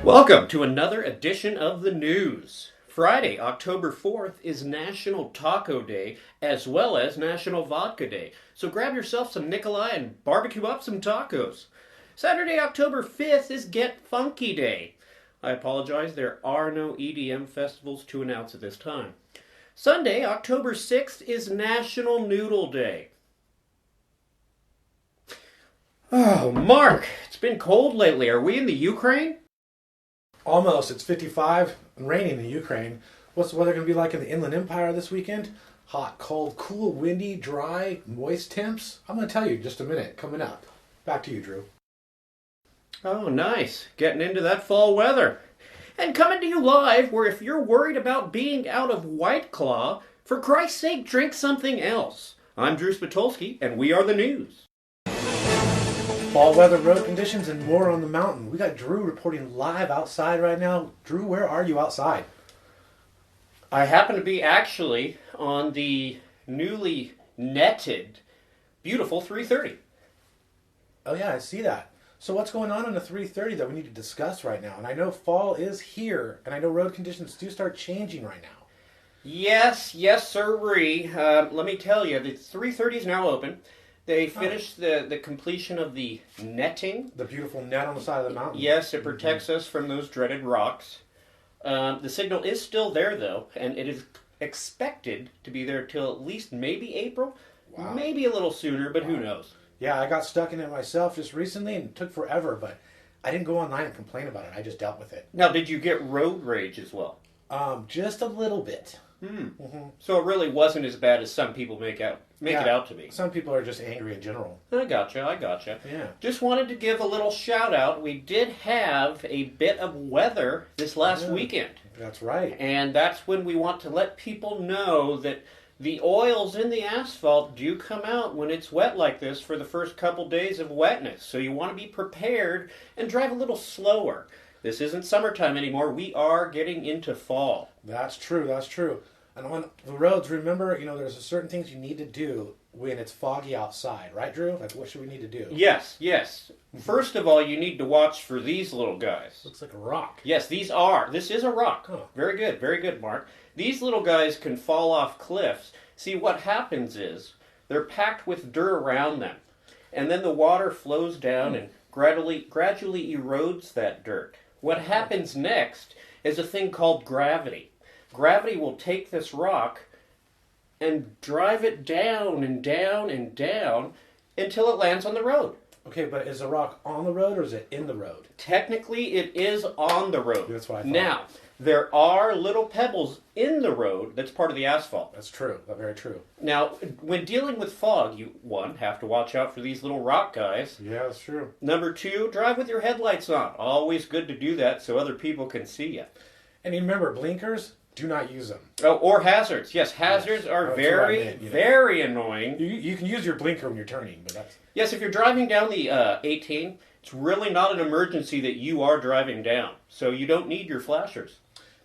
Welcome to another edition of the news. Friday, October 4th is National Taco Day as well as National Vodka Day. So grab yourself some Nikolai and barbecue up some tacos. Saturday, October 5th is Get Funky Day. I apologize, there are no EDM festivals to announce at this time. Sunday, October 6th is National Noodle Day. Oh, Mark, it's been cold lately. Are we in the Ukraine? Almost. It's 55 and raining in Ukraine. What's the weather going to be like in the Inland Empire this weekend? Hot, cold, cool, windy, dry, moist temps. I'm going to tell you in just a minute coming up. Back to you, Drew. Oh, nice. Getting into that fall weather. And coming to you live, where if you're worried about being out of White Claw, for Christ's sake, drink something else. I'm Drew Spatulski, and we are the news. Fall weather, road conditions, and more on the mountain. We got Drew reporting live outside right now. Drew, where are you outside? I happen to be actually on the newly netted, beautiful 330. Oh yeah, I see that. So what's going on the 330 that we need to discuss right now? And I know fall is here, and I know road conditions do start changing right now. Yes, sirree. Let me tell you, the 330 is now open. They finished the completion of the netting. The beautiful net on the side of the mountain. Yes, it protects us from those dreaded rocks. The signal is still there, though, and it is expected to be there till at least maybe April. Wow. Maybe a little sooner, but who knows? Yeah, I got stuck in it myself just recently, and it took forever, but I didn't go online and complain about it. I just dealt with it. Now, did you get road rage as well? Just a little bit. So it really wasn't as bad as some people make it out to be. Some people are just angry in general. I gotcha. Yeah. Just wanted to give a little shout out. We did have a bit of weather this last weekend. That's right. And that's when we want to let people know that the oils in the asphalt do come out when it's wet like this for the first couple days of wetness. So you want to be prepared and drive a little slower. This isn't summertime anymore. We are getting into fall. That's true. And on the roads, remember, there's certain things you need to do when it's foggy outside, right, Drew? Like, what should we need to do? Yes. First of all, you need to watch for these little guys. Looks like a rock. Yes, this is a rock. Oh. Very good, Mark. These little guys can fall off cliffs. See, what happens is they're packed with dirt around them, and then the water flows down and gradually erodes that dirt. What happens next is a thing called gravity. Gravity will take this rock and drive it down and down and down until it lands on the road. Okay, but is the rock on the road or is it in the road? Technically, it is on the road. That's what I thought. Now, there are little pebbles in the road that's part of the asphalt. That's true. That's very true. Now, when dealing with fog, you, one, have to watch out for these little rock guys. Yeah, that's true. Number two, drive with your headlights on. Always good to do that so other people can see you. And remember, blinkers, do not use them. Oh, or hazards. Yes, hazards are very annoying. You can use your blinker when you're turning, but that's... Yes, if you're driving down the 18, it's really not an emergency that you are driving down. So you don't need your flashers.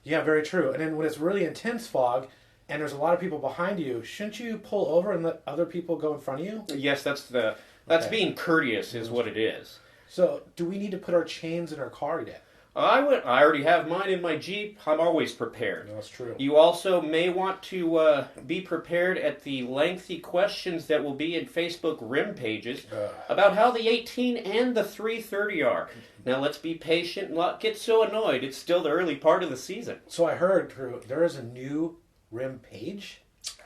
Yeah, very true. And then when it's really intense fog and there's a lot of people behind you, shouldn't you pull over and let other people go in front of you? Yes, that's being courteous is what it is. So, do we need to put our chains in our car yet? I already have mine in my Jeep. I'm always prepared. That's true. You also may want to be prepared at the lengthy questions that will be in Facebook Rim pages about how the 18 and the 330 are. Now let's be patient and not get so annoyed. It's still the early part of the season. So I heard, Drew, there is a new Rim page?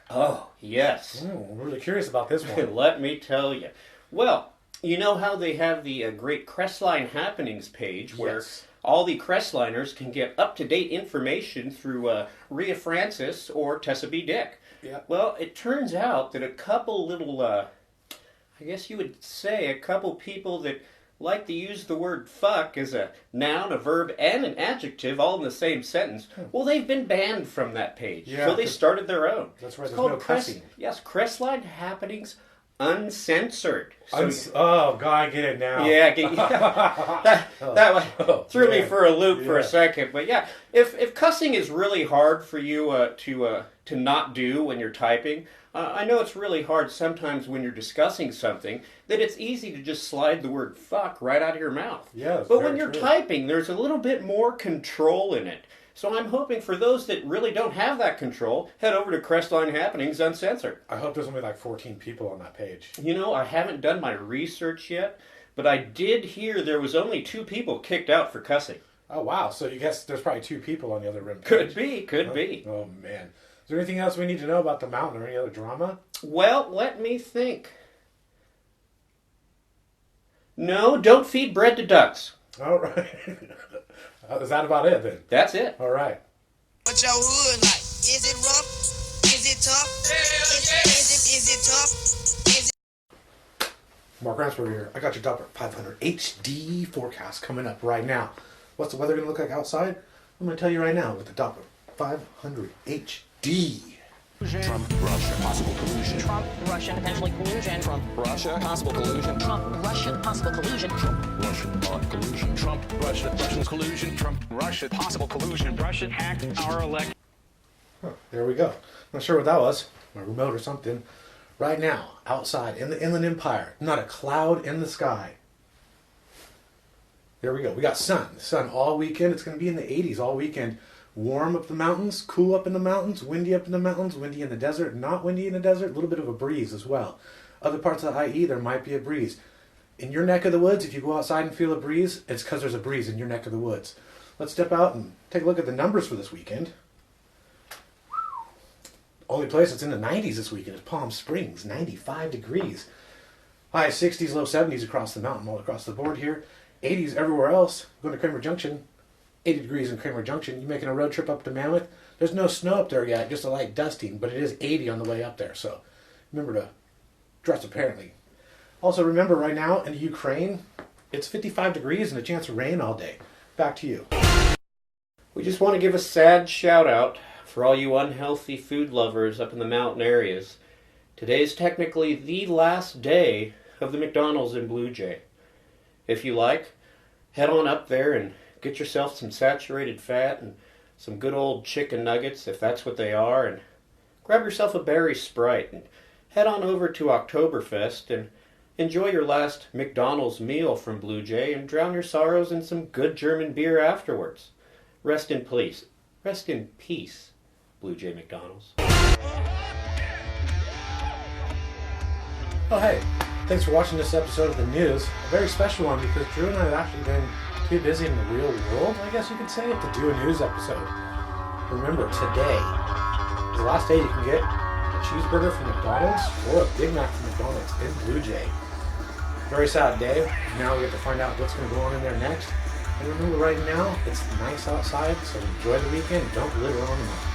Oh, yes. I'm really curious about this one. Let me tell you. Well, you know how they have the great Crestline Happenings page where... Yes. All the Crestliners can get up-to-date information through Rhea Francis or Tessa B. Dick. Yeah. Well, it turns out that a couple little, I guess you would say a couple people that like to use the word fuck as a noun, a verb, and an adjective all in the same sentence, well, they've been banned from that page. Yeah, so they started their own. That's right, it's there's called no cussing. Yes, Crestline Happenings Uncensored. Oh, God, I get it now. Yeah, that threw me for a loop for a second. But yeah, if cussing is really hard for you to to not do when you're typing. I know it's really hard sometimes when you're discussing something that it's easy to just slide the word fuck right out of your mouth. Yeah, but when you're typing, there's a little bit more control in it. So I'm hoping for those that really don't have that control, head over to Crestline Happenings Uncensored. I hope there's only like 14 people on that page. You know, I haven't done my research yet, but I did hear there was only 2 people kicked out for cussing. Oh, wow. So you guess there's probably 2 people on the other rim page. Could be. Oh, man. Is there anything else we need to know about the mountain or any other drama? Well, let me think. No, don't feed bread to ducks. All right. Is that about it then? That's it. All right. What your hood like? Is it rough? Is it tough? Is it tough? Is it... Mark Ransford here. I got your Doppler 500 HD forecast coming up right now. What's the weather going to look like outside? I'm going to tell you right now with the Doppler 500 HD. Trump, Russia, possible collusion. Trump, Russia, potentially collusion. Trump, Russia, possible collusion. Trump, Russia, possible collusion. Trump, Russian collusion. Trump, Russia, Russian collusion. Trump, Russia, possible collusion. Russian hacked our election. Huh, there we go. Not sure what that was. My remote or something. Right now, outside in the Inland Empire, not a cloud in the sky. There we go. We got sun. Sun all weekend. It's going to be in the 80s all weekend. Warm up the mountains, cool up in the mountains, windy up in the mountains, windy in the desert, not windy in the desert, a little bit of a breeze as well. Other parts of the IE, there might be a breeze. In your neck of the woods, if you go outside and feel a breeze, it's because there's a breeze in your neck of the woods. Let's step out and take a look at the numbers for this weekend. Only place that's in the 90s this weekend is Palm Springs, 95 degrees. High 60s, low 70s across the mountain, all across the board here. 80s everywhere else. Going to Kramer Junction, 80 degrees in Kramer Junction. You making a road trip up to Mammoth? There's no snow up there yet, just a light dusting, but it is 80 on the way up there. So remember to dress apparently. Also remember right now in Ukraine, it's 55 degrees and a chance of rain all day. Back to you. We just want to give a sad shout out for all you unhealthy food lovers up in the mountain areas. Today is technically the last day of the McDonald's in Blue Jay. If you like, head on up there and get yourself some saturated fat and some good old chicken nuggets, if that's what they are, and grab yourself a berry Sprite and head on over to Oktoberfest and enjoy your last McDonald's meal from Blue Jay and drown your sorrows in some good German beer afterwards. Rest in peace. Rest in peace, Blue Jay McDonald's. Oh hey, thanks for watching this episode of the news. A very special one because Drew and I have actually been too busy in the real world, I guess you could say, to do a news episode. Remember, today is the last day you can get a cheeseburger from McDonald's or a Big Mac from McDonald's in Blue Jay. Very sad day. Now we get to find out what's going to go on in there next. And remember, right now, it's nice outside, so enjoy the weekend. Don't litter on the mountain.